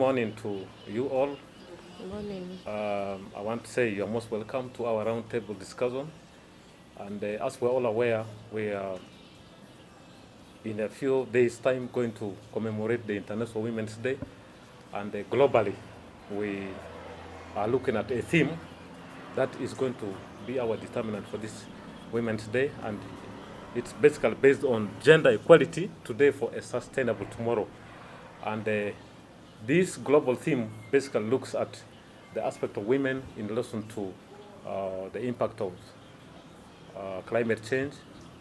morning to you all. Good morning. I want to say you're most welcome to our roundtable discussion. And as we're all aware, we are in a few days' time going to commemorate the International Women's Day. And globally, we are looking at a theme that is going to be our determinant for this Women's Day. And it's basically based on gender equality today for a sustainable tomorrow. And this global theme basically looks at the aspect of women in relation to the impact of climate change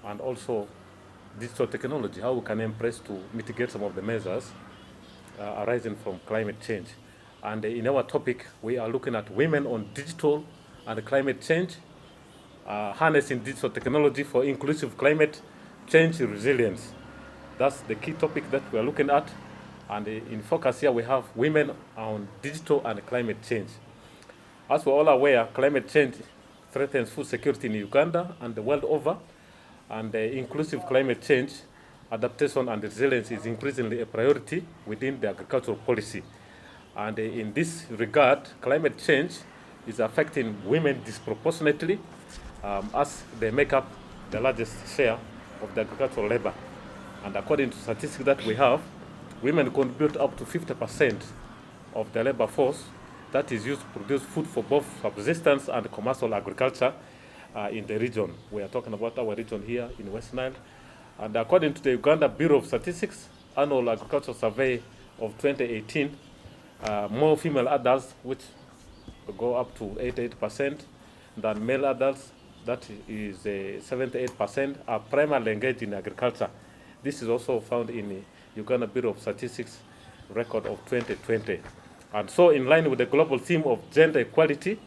and also digital technology, how we can embrace to mitigate some of the measures arising from climate change. And in our topic, we are looking at women on digital and climate change, harnessing digital technology for inclusive climate change resilience. That's the key topic that we are looking at. And in focus here, we have women on digital and climate change. As we're all aware, climate change threatens food security in Uganda and the world over. And inclusive climate change, adaptation and resilience is increasingly a priority within the agricultural policy. And in this regard, climate change is affecting women disproportionately as they make up the largest share of the agricultural labor. And according to statistics that we have, women contribute up to 50% of the labor force that is used to produce food for both subsistence and commercial agriculture in the region. We are talking about our region here in West Nile. And according to the Uganda Bureau of Statistics Annual Agricultural Survey of 2018, more female adults, which go up to 88%, than male adults, that is 78%, are primarily engaged in agriculture. This is also found in the Uganda Bureau of Statistics record of 2020. And so in line with the global theme of gender equality,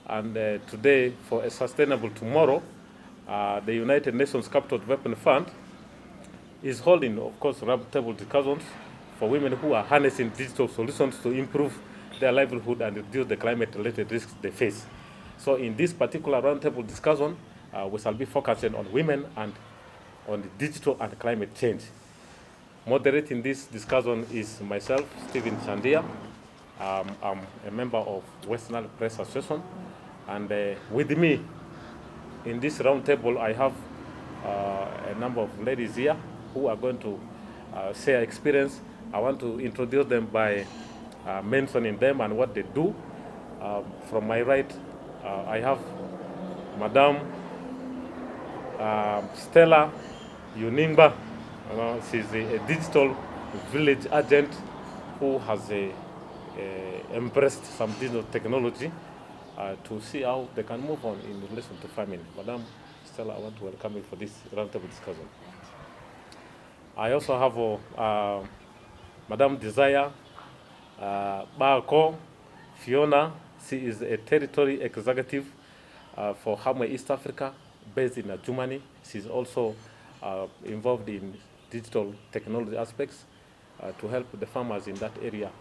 and today for a sustainable tomorrow, the United Nations Capital Development Fund is holding, of course, roundtable discussions for women who are harnessing digital solutions to improve their livelihood and reduce the climate-related risks they face. So in this particular roundtable discussion, we shall be focusing on women and on the digital and climate change. Moderating this discussion is myself, Stephen Chandia. I'm a member of West Nile Press Association. And with me in this roundtable, I have a number of ladies here who are going to share experience. I want to introduce them by mentioning them and what they do. From my right, I have Madam Stella Unimba. She's a digital village agent who has embraced some digital technology to see how they can move on in relation to farming. Madam Stella, I want to welcome you for this roundtable discussion. I also have Madam Desire Bako Fiona. She is a territory executive for Hamwe East Africa, based in Germany. She's also involved in digital technology aspects to help the farmers in that area.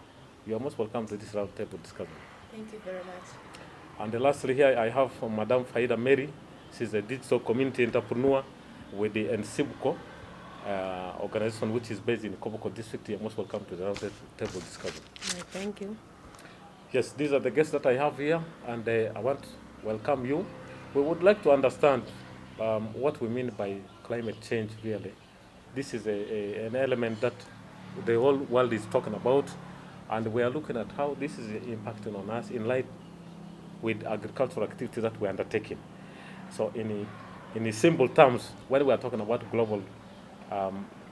You are most welcome to this roundtable discussion. Thank you very much. And lastly here I have Madam Faida Mary. She's a digital community entrepreneur with the NSIBCO organization, which is based in Koboko district. You are most welcome to the roundtable discussion. Thank you. Yes, these are the guests that I have here, and I want to welcome you. We would like to understand what we mean by climate change really. This is an element that the whole world is talking about, and we are looking at how this is impacting on us in light with agricultural activities that we are undertaking. So in simple terms, when we are talking about global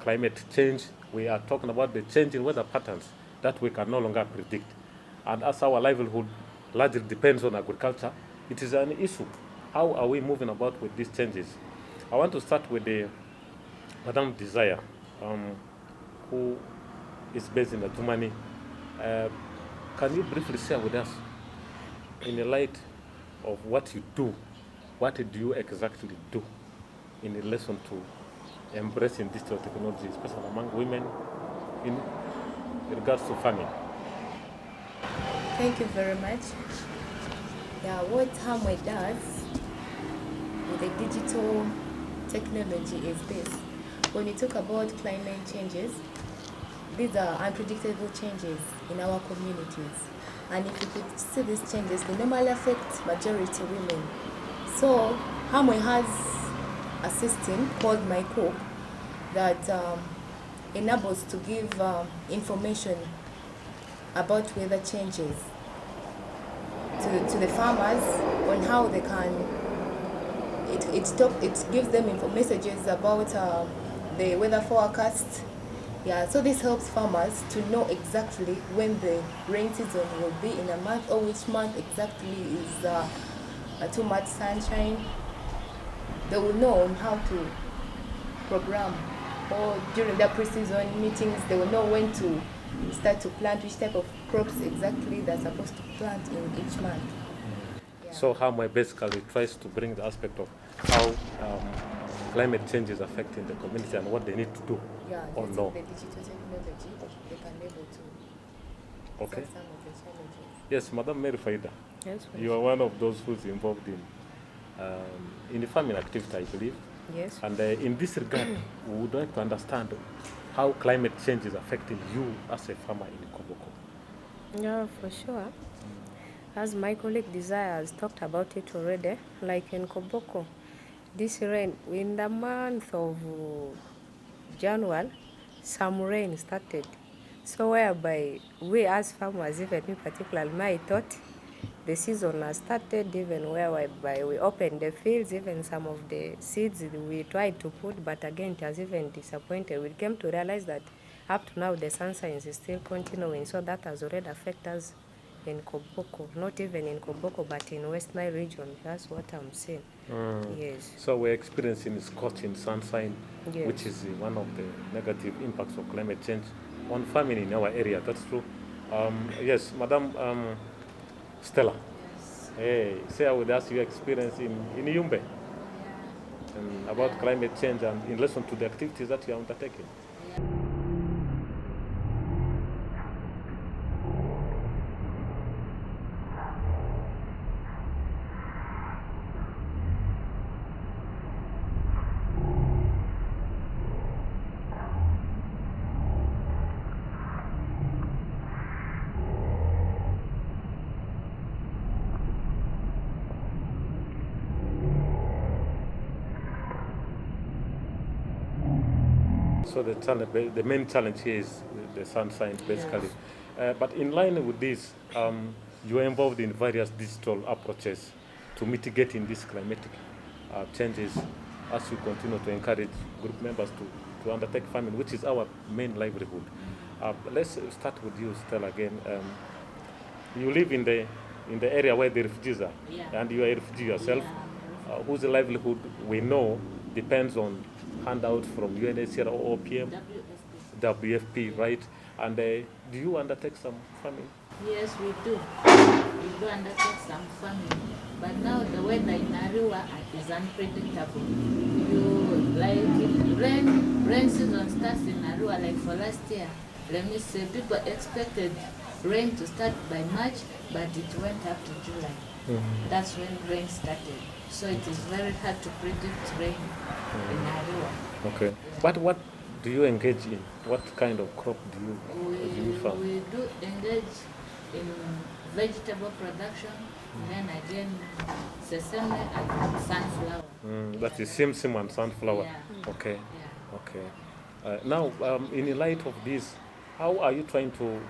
climate change, we are talking about the change in weather patterns that we can no longer predict. And as our livelihood largely depends on agriculture, it is an issue. How are we moving about with these changes? I want to start with the Madam Desire, who is based in Germany. Can you briefly share with us, in the light of what you do, what do you exactly do in relation to embracing digital technology, especially among women, in regards to farming? Thank you very much. Yeah, what Hamwe does with the digital technology is this. When you talk about climate changes, these are unpredictable changes in our communities. And if you could see these changes, they normally affect majority women. So Hamwe has a system called My Coop that enables to give information about weather changes to the farmers on how they can. It gives them messages about the weather forecast. Yeah, so this helps farmers to know exactly when the rain season will be in a month, or which month exactly is too much sunshine. They will know on how to program, or during their pre-season meetings, they will know when to start to plant, which type of crops exactly they're supposed to plant in each month. Yeah. So Hamwe basically tries to bring the aspect of how climate change is affecting the community and what they need to do. Yeah, or using no. the digital technology, they can be able to Okay. solve some of the challenges. Yes, Madam Mary Faida, Yes, please. you are one of those who's involved in the farming activity, I believe. Yes. And in this regard, we would like to understand how climate change is affecting you as a farmer in Koboko. Yeah, for sure. As my colleague Desire has talked about it already, like in Koboko, this rain, in the month of January, some rain started. So whereby we as farmers, even me particularly, I thought the season has started, even whereby we opened the fields, even some of the seeds we tried to put, but again it has even disappointed. We came to realize that up to now the sunshine is still continuing, so that has already affected us in Koboko, not even in Koboko, but in West Nile region. That's what I'm saying. Yes. So we're experiencing scorching sunshine, Yes. which is one of the negative impacts of climate change on farming in our area. That's true. Yes, Madam Stella. Yes. Hey, share with us your experience in Yumbe and about climate change and in relation to the activities that you are undertaking. So the main challenge here is the sunshine, basically. But in line with this, you are involved in various digital approaches to mitigating these climatic changes as you continue to encourage group members to undertake farming, which is our main livelihood. Let's start with you, Stella, again. You live in the area where the refugees are, Yeah. and you are a refugee yourself, Yeah. whose livelihood we know depends on handouts from UNHCR or OPM, WFP, right? And do you undertake some farming? Yes, we do. We do undertake some farming. But now the weather in Arua is unpredictable. Rain season starts in Arua, like for last year. Let me say, people expected rain to start by March, but it went up to July. Mm-hmm. That's when rain started. So it is very hard to predict rain in Arua. Okay. But what do you engage in? What kind of crop do you farm? We do engage in vegetable production, and then again sesame and sunflower. That is simsim and sunflower. Yeah. Okay. Yeah. Okay. Now, in light of this, how are you trying to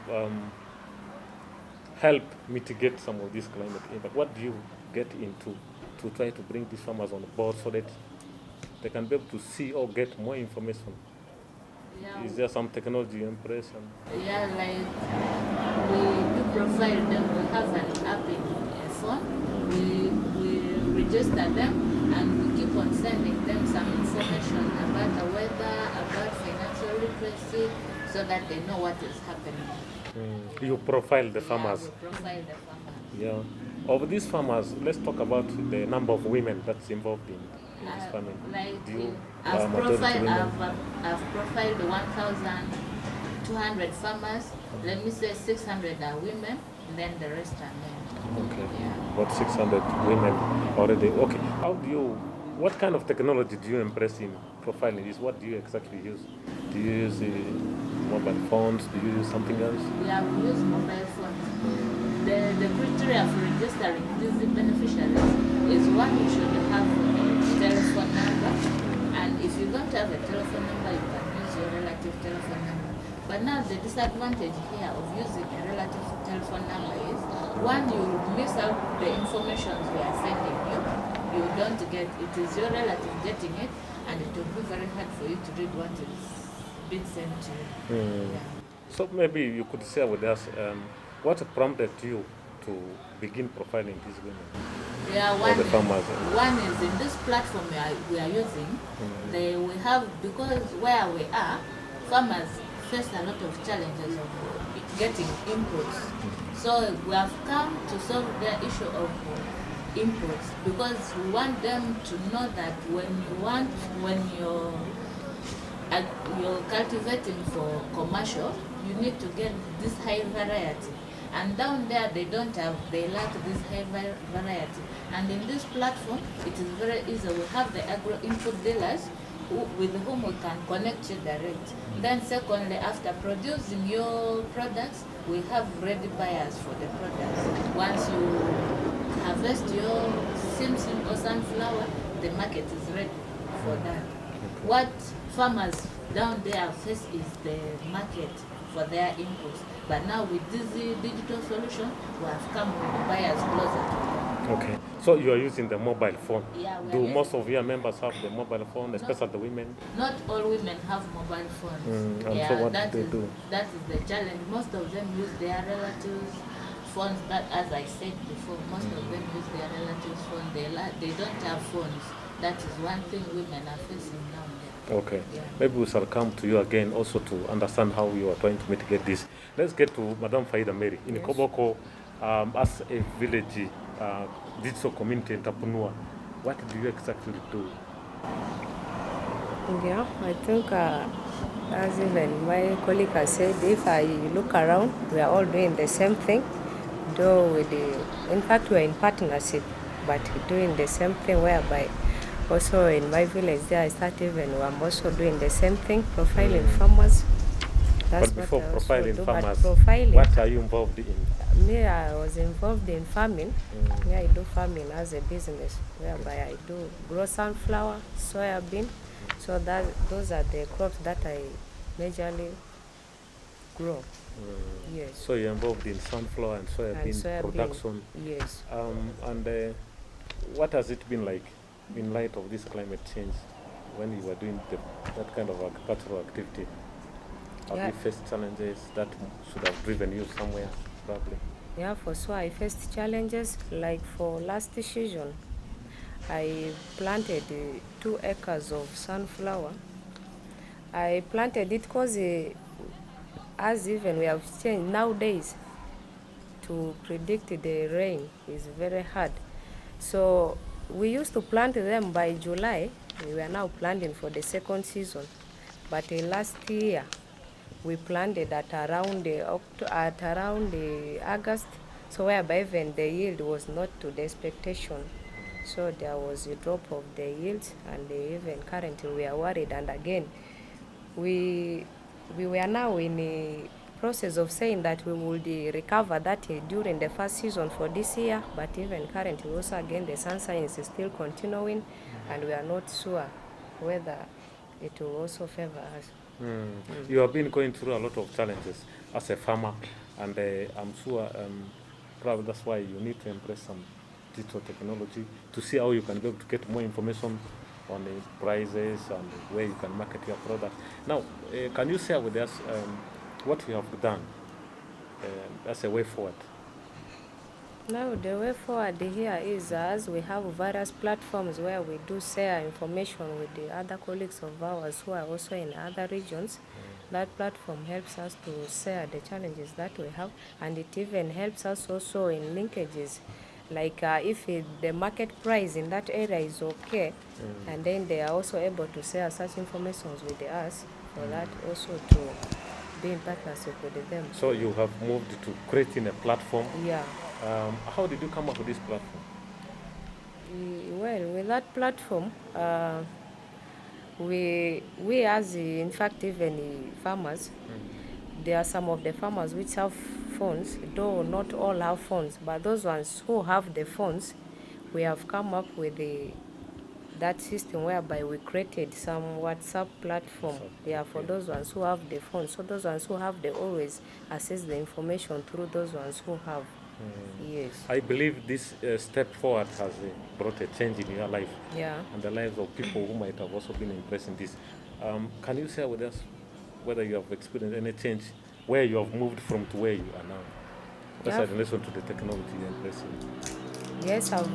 help mitigate some of this climate impact? What do you get into to try to bring these farmers on board so that they can be able to see or get more information? Yeah. Is there some technology impression? Yeah, like we do profile them. We have an app in a phone. We register them and we keep on sending them some information about the weather, about financial literacy, so that they know what is happening. You profile the farmers. Yeah, we profile the farmers. Yeah. Of these farmers, let's talk about the number of women that's involved in this farming. Like Do you I've majority women? profiled 1,200 farmers. Let me say 600 are women, and then the rest are men. Okay. Yeah. About 600 women already. Okay. What kind of technology do you embrace in profiling this? What do you exactly use? Do you use mobile phones? Do you use something else? Yeah, we use mobile phones. The criteria for registering these beneficiaries is one, you should have a telephone number, and if you don't have a telephone number, you can use your relative telephone number. But now the disadvantage here of using a relative telephone number is, one, you miss out the information we are sending you. You don't get it, is your relative getting it, and it will be very hard for you to read what is being sent to you. Yeah. So maybe you could share with us what prompted you to begin profiling these women? Yeah, Or the farmers. one is in this platform we are using, we have, because where we are, farmers face a lot of challenges of getting inputs. So we have come to solve the issue of inputs, because we want them to know that when you're cultivating for commercial, you need to get this high variety. And down there they don't have, they lack this high variety. And in this platform, it is very easy. We have the agro input dealers with whom we can connect you direct. Then secondly, after producing your products, we have ready buyers for the products. Once you harvest your simsim or sunflower, the market is ready for that. What farmers down there face is the market for their inputs. But now with this digital solution, we have come with buyers closer to them. Okay, so you are using the mobile phone. Yeah, we are Do using- most of your members have the mobile phone, especially the women? Not all women have mobile phones. And so what that do they is- do? That is the challenge. Most of them use their relatives' phones. That, as I said before, most of them use their relatives' phone. They don't have phones. That is one thing women are facing now. Okay, Yeah. maybe we shall come to you again also to understand how you are trying to mitigate this. Let's get to Madam Faida Mary. In Koboko, as a village digital community entrepreneur, what do you exactly do? Yeah, I think as even my colleague has said, if I look around, we are all doing the same thing, though in fact we are in partnership, but doing the same thing, whereby also in my village there I started even, I'm also doing the same thing, profiling farmers. That's But before what I also profiling do, farmers, but profiling, what are you involved in? me, I was involved in farming. Yeah, I do farming as a business, whereby I do grow sunflower, soya bean. So those are the crops that I majorly grow. Yes. So you're involved in sunflower and And soybean soya bean, production. yes. And what has it been like in light of this climate change when you were doing that kind of agricultural activity? Have Yeah. you faced challenges that should have driven you somewhere, probably? Yeah, for sure I faced challenges. Like for last season, I planted 2 acres of sunflower. I planted it because as even we have changed nowadays, to predict the rain is very hard. So we used to plant them by July. We were now planting for the second season. But last year, we planted at around August, so whereby even the yield was not to the expectation. So there was a drop of the yield, and even currently we are worried. And again, we were now in a process of saying that we would recover that during the first season for this year, but even currently also again the sunshine is still continuing, and we are not sure whether it will also favor us. You have been going through a lot of challenges as a farmer, and I'm sure probably that's why you need to embrace some digital technology to see how you can be able to get more information on the prices and where you can market your product. Now, can you share with us what you have done as a way forward? Now the way forward here is, as we have various platforms where we do share information with the other colleagues of ours who are also in other regions. That platform helps us to share the challenges that we have, and it even helps us also in linkages. Like if the market price in that area is okay, and then they are also able to share such information with us, for that also to be in partnership with them. So you have moved to creating a platform. Yeah. How did you come up with this platform? Well, with that platform, we as in fact even farmers, there are some of the farmers which have phones, though not all have phones, but those ones who have the phones, we have come up with that system whereby we created some WhatsApp platform, for those ones who have the phone. So those ones who have, they always access the information through those ones who have. Yes. I believe this step forward has brought a change in your life Yeah. and the lives of people who might have also been impressed in this. Can you share with us whether you have experienced any change, where you have moved from to where you are now? That's Yeah. in relation to the technology you're impressing. Yes, I've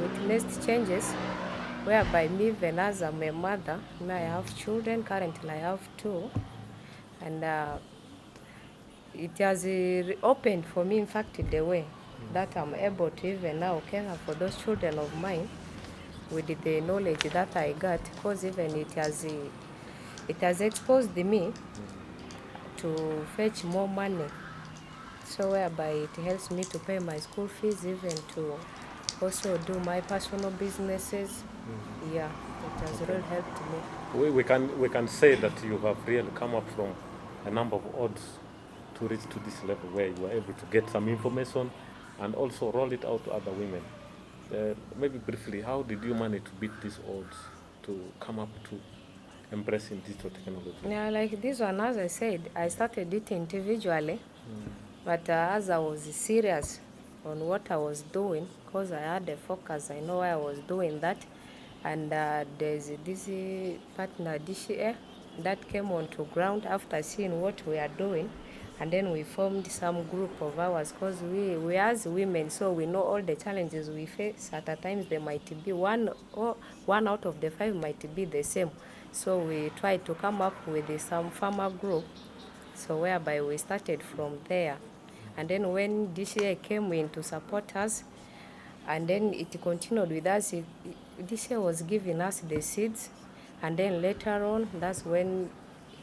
witnessed changes whereby me, even as I'm a mother, now I have children. Currently, I have 2, and it has opened for me, in fact, the way that I'm able to even now care for those children of mine with the knowledge that I got, because even it has exposed me to fetch more money. So whereby it helps me to pay my school fees, even to also do my personal businesses. Yeah, it has really helped me. We can say that you have really come up from a number of odds to reach to this level where you are able to get some information and also roll it out to other women. Maybe briefly, how did you manage to beat these odds to come up to embracing digital technology? Yeah, like this one, as I said, I started it individually, but as I was serious on what I was doing, because I had a focus, I know I was doing that, and there's this partner, DCA, that came onto ground after seeing what we are doing, and then we formed some group of ours, because we as women, so we know all the challenges we face. At times there might be one out of the 5 might be the same. So we tried to come up with some farmer group, so whereby we started from there. And then when DCA came in to support us, and then it continued with us, DCA was giving us the seeds, and then later on, that's when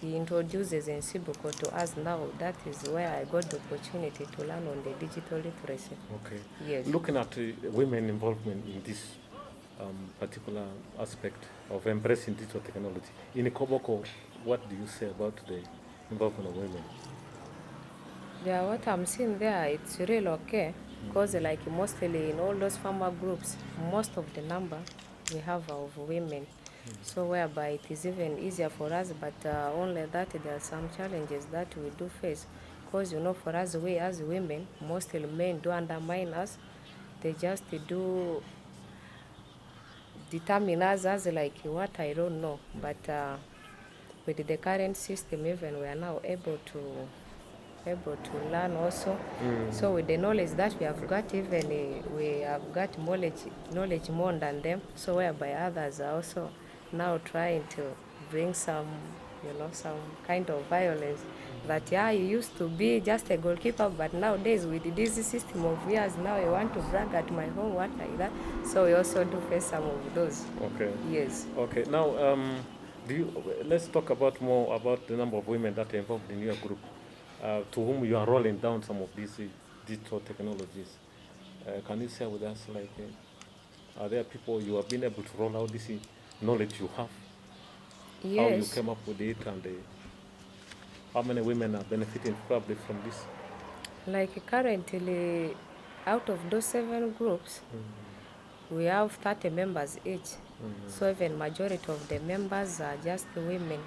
he introduces Nsibuko to us now. That is where I got the opportunity to learn on the digital literacy. Okay. Yes. Looking at women involvement in this particular aspect of embracing digital technology, in Koboko, what do you say about the involvement of women? Yeah, what I'm seeing there, it's really okay, because like mostly in all those farmer groups, most of the number we have of women. So whereby it is even easier for us, but only that there are some challenges that we do face, because for us, we as women, mostly men do undermine us. They just do determine us as like what I don't know, but with the current system, even we are now able to learn also. So with the knowledge that we have got, even we have got knowledge more than them, so whereby others are also now trying to bring some kind of violence, that you used to be just a goalkeeper, but nowadays with this system of years, now you want to brag at my home, what like that. So we also do face some of those. Okay. Yes. Okay. Now, let's talk more about the number of women that are involved in your group, to whom you are rolling down some of these digital technologies. Can you share with us, like, are there people you have been able to roll out this knowledge you have? Yes. How you came up with it, and how many women are benefiting probably from this? Like currently, out of those 7 groups, we have 30 members each. So even majority of the members are just women.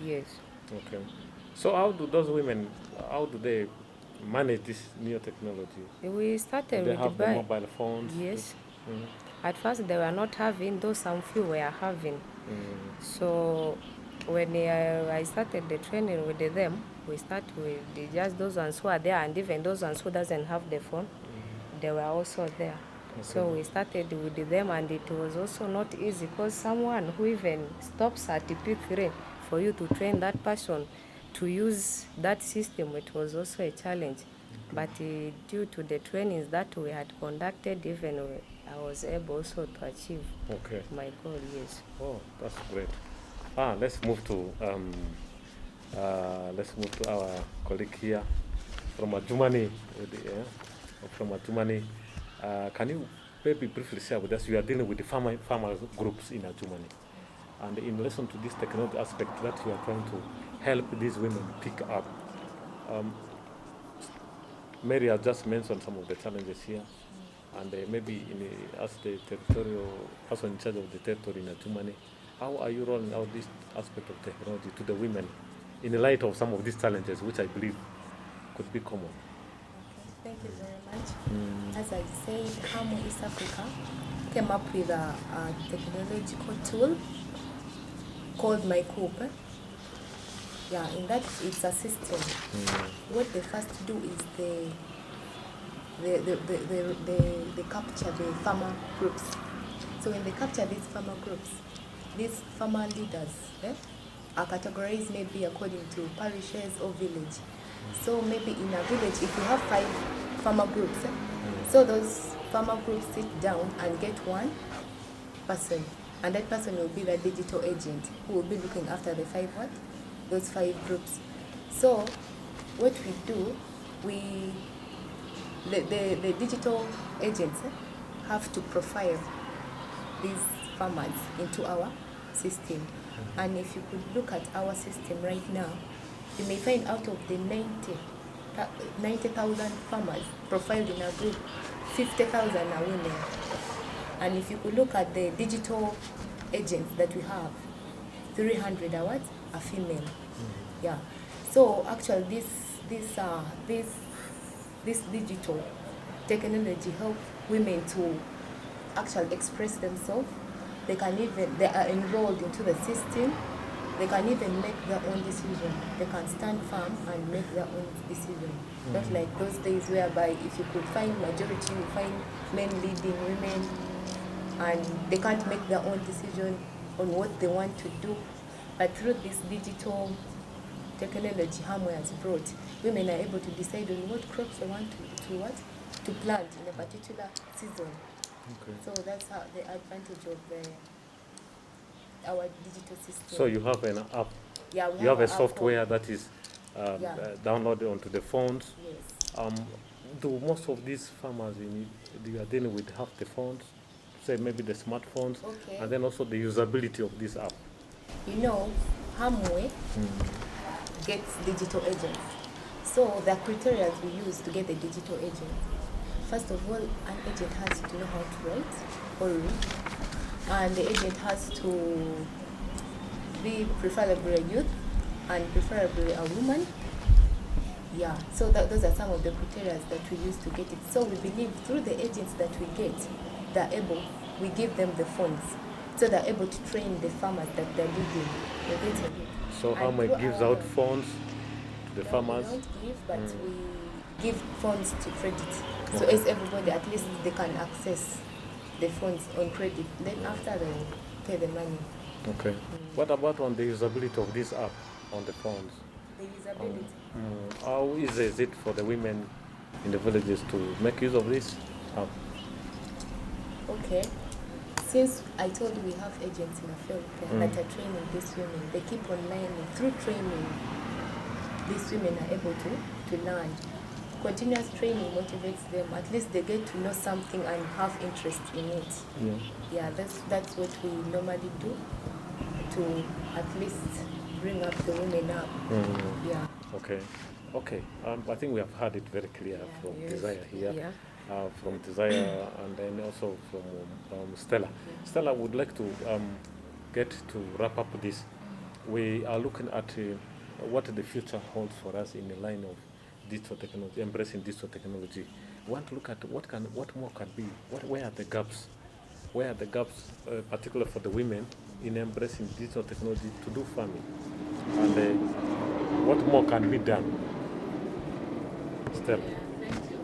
Yes. Okay. So how do those women, how do they manage this new technology? We started They with have the mobile phones? Yes. At first they were not having, though some few were having. So when I started the training with them, we start with just those ones who are there, and even those ones who doesn't have the phone, they were also there. Okay. So we started with them, and it was also not easy, because someone who even stops at P3 for you to train that person to use that system, it was also a challenge. But due to the trainings that we had conducted, even I was able also to achieve my goal. Yes. Oh, that's great. Let's move to our colleague here from Adjumani. From Adjumani, can you maybe briefly share with us? You are dealing with the farmer groups in Adjumani, and in relation to this technology aspect that you are trying to help these women pick up, Mary has just mentioned some of the challenges here, and maybe as the territorial person in charge of the territory in Germany, how are you rolling out this aspect of technology to the women in the light of some of these challenges, which I believe could be common? Okay, thank you very much. As I said, Hamu East Africa came up with a technological tool called MyCoop. Yeah, in that it's a system. What they first do is they capture the farmer groups. So when they capture these farmer groups, these farmer leaders are categorized maybe according to parishes or village. So maybe in a village, if you have 5 farmer groups, so those farmer groups sit down and get one person, and that person will be the digital agent who will be looking after the those 5 groups. So what we do, the digital agents have to profile these farmers into our system. And if you could look at our system right now, you may find out of the 90,000 farmers profiled in a group, 50,000 are women. And if you could look at the digital agents that we have, 300 are female. Yeah. So actually this digital technology help women to actually express themselves. They are enrolled into the system. They can even make their own decision. They can stand firm and make their own decision. Not like those days whereby if you could find majority, you find men leading women, and they can't make their own decision on what they want to do. But through this digital technology Hamwe has brought, women are able to decide on what crops they want to plant in a particular season. Okay. So that's how the advantage of our digital system. So you have an app. Yeah, you have a software that is downloaded onto the phones. Yes. Do most of these farmers you are dealing with have the phones, say maybe the smartphones, and then also the usability of this app? You know, Hamwe gets digital agents. So the criteria we use to get the digital agent. First of all, an agent has to know how to write or read, and the agent has to be preferably a youth and preferably a woman. Yeah, so those are some of the criteria that we use to get it. So we believe through the agents that we get, we give them the funds, so they're able to train the farmers that they're leading. So Hamwe gives out funds to the farmers? We don't give, but we give funds to credit. So as everybody, at least they can access the funds on credit. Then after they pay the money. Okay. What about on the usability of this app on the phones? The usability. How easy is it for the women in the villages to make use of this app? Okay. Since I told you we have agents in the field that are training these women, they keep on learning. Through training, these women are able to learn. Continuous training motivates them. At least they get to know something and have interest in it. Yeah, that's what we normally do to at least bring up the women up. Yeah. Okay. I think we have heard it very clear from Desire here, from Desire, and then also from Stella. Stella would like to get to wrap up this. We are looking at what the future holds for us in the line of digital technology, embracing digital technology. We want to look at what more can be. Where are the gaps? Where are the gaps, particularly for the women, in embracing digital technology to do farming? And what more can be done? Stella. Yeah, thank you.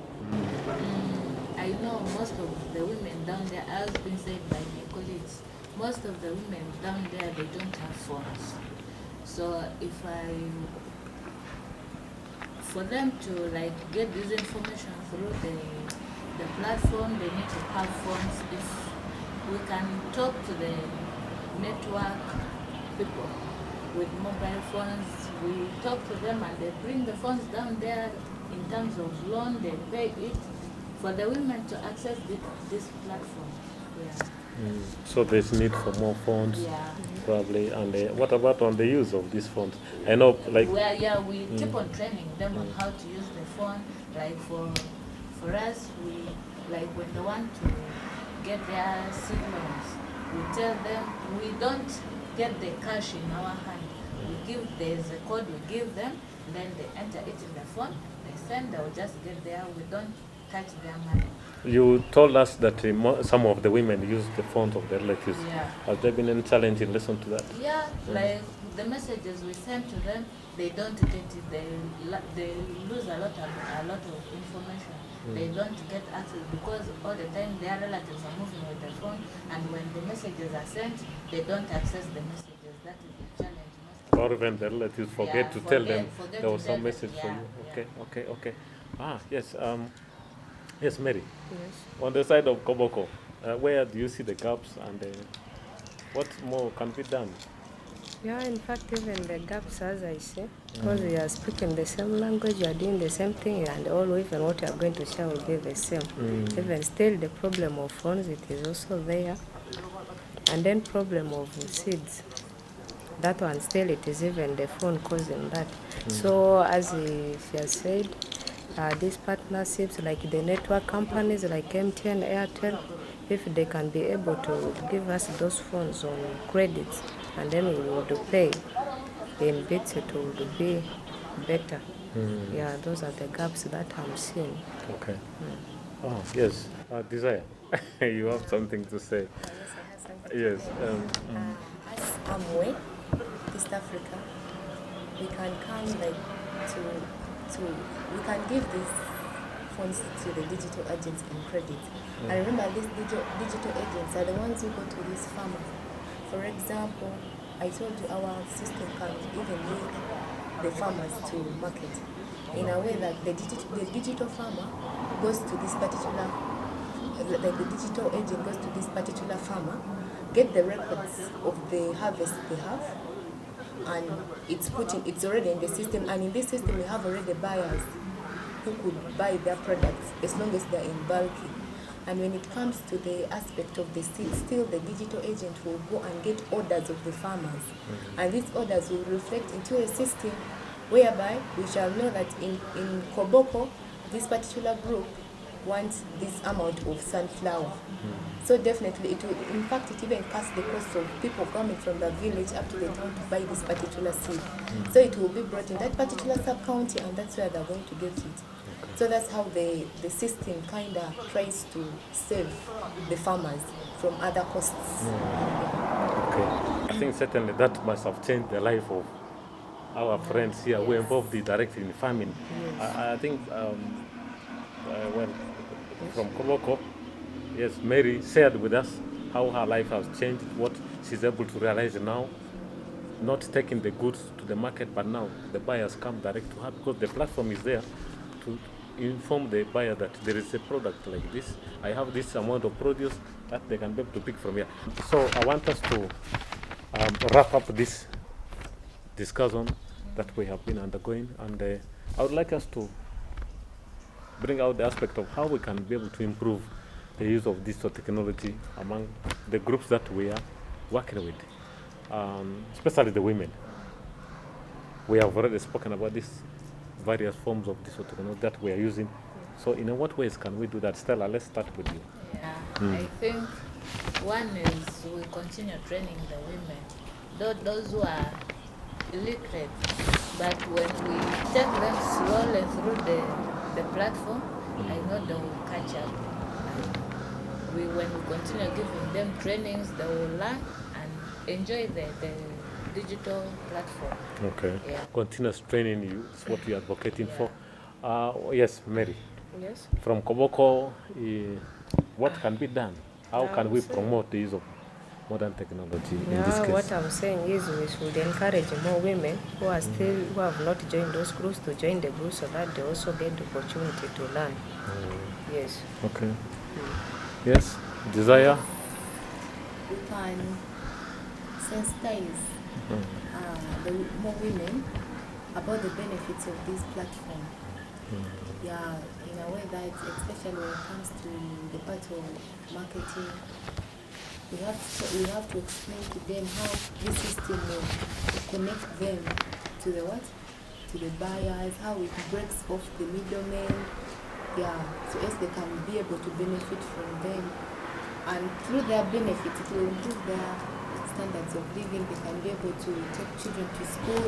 I know most of the women down there, as been said by my colleagues, most of the women down there, they don't have phones. So for them to get this information through the platform, they need to have phones. If we can talk to the network people with mobile phones, we talk to them and they bring the phones down there in terms of loan, they pay it for the women to access this platform. Yeah. So there's need for more phones. Yeah. probably. And what about on the use of these phones? I know, like, We keep on training them on how to use the phone. Like for us, we like when they want to get their seed loans, we tell them we don't get the cash in our hand. There's a code we give them, then they enter it in the phone, they send, they'll just get there. We don't touch their money. you told us that some of the women use the phones of their relatives. Yeah. Has there been any challenge in relation to that? Yeah, like the messages we send to them, they don't get it. They lose a lot of information. They don't get access because all the time their relatives are moving with the phone, and when the messages are sent, they don't access the messages. That is the challenge. Or even the relatives forget to tell them there was some message for you. Yeah. Okay. Yes. Yes, Mary. Yes. On the side of Koboko, where do you see the gaps, and what more can be done? Yeah, in fact, even the gaps, as I say, because we are speaking the same language, we are doing the same thing, and all even what we are going to share will be the same. Even still, the problem of phones, it is also there. And then problem of seeds. That one still, it is even the phone causing that. So as she has said, these partnerships like the network companies like MTN, Airtel, if they can be able to give us those phones on credits, and then we would pay in bits, it would be better. Yeah, those are the gaps that I'm seeing. Okay. Oh, yes. Desire, you have something to say. Yes. As Amway, East Africa, we can come like we can give these phones to the digital agents in credit. And remember, these digital agents are the ones who go to these farmers. For example, I told you our system can even link the farmers to market in a way that the digital farmer goes to this particular, like the digital agent goes to this particular farmer, get the records of the harvest they have, and it's already in the system. And in this system, we have already buyers who could buy their products as long as they're in bulky. And when it comes to the aspect of the seed, still the digital agent will go and get orders of the farmers. And these orders will reflect into a system whereby we shall know that in Koboko, this particular group wants this amount of sunflower. So definitely it will, in fact, it even cuts the cost of people coming from the village up to the town to buy this particular seed. So it will be brought in that particular sub-county, and that's where they're going to get it. So that's how the system kind of tries to save the farmers from other costs. Okay. I think certainly that must have changed the life of our friends here who are involved directly in farming. I think, from Koboko, yes, Mary shared with us how her life has changed, what she's able to realize now, not taking the goods to the market, but now the buyers come direct to her because the platform is there to inform the buyer that there is a product like this. I have this amount of produce that they can be able to pick from here. So I want us to wrap up this discussion that we have been undergoing, and I would like us to bring out the aspect of how we can be able to improve the use of digital technology among the groups that we are working with, especially the women. We have already spoken about these various forms of digital technology that we are using. So in what ways can we do that? Stella, let's start with you. Yeah, I think one is we continue training the women, those who are illiterate, but when we take them slowly through the platform, I know they will catch up. When we continue giving them trainings, they will learn and enjoy the digital platform. Okay. Yeah. Continuous training is what we are advocating for. Yes, Mary. Yes. From Koboko, what can be done? How can we promote the use of modern technology in this case? What I'm saying is we should encourage more women who are who have not joined those groups to join the group so that they also get the opportunity to learn. Yes. Okay. Yes, Desire? We can sensitize the more women about the benefits of this platform. Yeah, in a way that, especially when it comes to the part of marketing, we have to explain to them how this system will connect them to the what? To the buyers, how it breaks off the middlemen, yeah, so as they can be able to benefit from them. And through their benefit, it will improve their standards of living. They can be able to take children to school.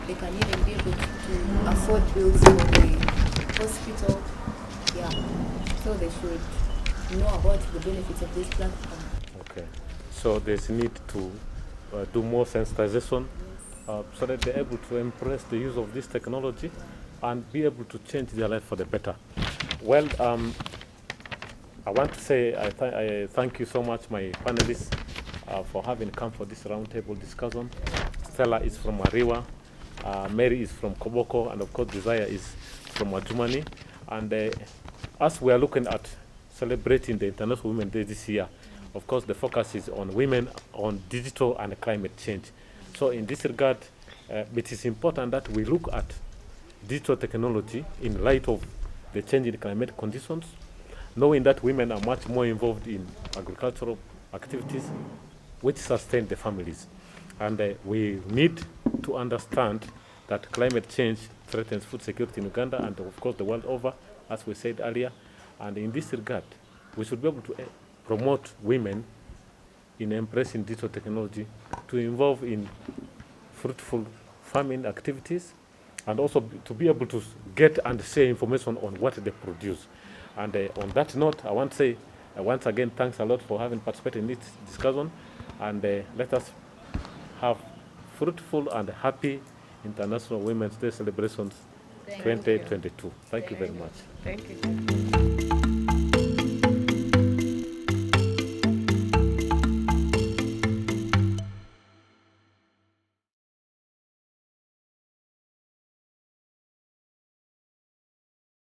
They can even be able to afford bills for the hospital. Yeah, so they should know about the benefits of this platform. Okay, so there's need to do more sensitization so that they're able to embrace the use of this technology and be able to change their life for the better. Well, I want to say I thank you so much, my panelists, for having come for this roundtable discussion. Stella is from Mariwa, Mary is from Koboko, and of course Desire is from Adjumani. And as we are looking at celebrating the International Women's Day this year, of course the focus is on women, on digital and climate change. So in this regard, it is important that we look at digital technology in light of the changing climate conditions, knowing that women are much more involved in agricultural activities which sustain the families. And we need to understand that climate change threatens food security in Uganda and of course the world over, as we said earlier. And in this regard, we should be able to promote women in embracing digital technology, to involve in fruitful farming activities, and also to be able to get and share information on what they produce. And on that note, I want to say once again, thanks a lot for having participated in this discussion, and let us have fruitful and happy International Women's Day celebrations 2022. Thank you very much. Thank you.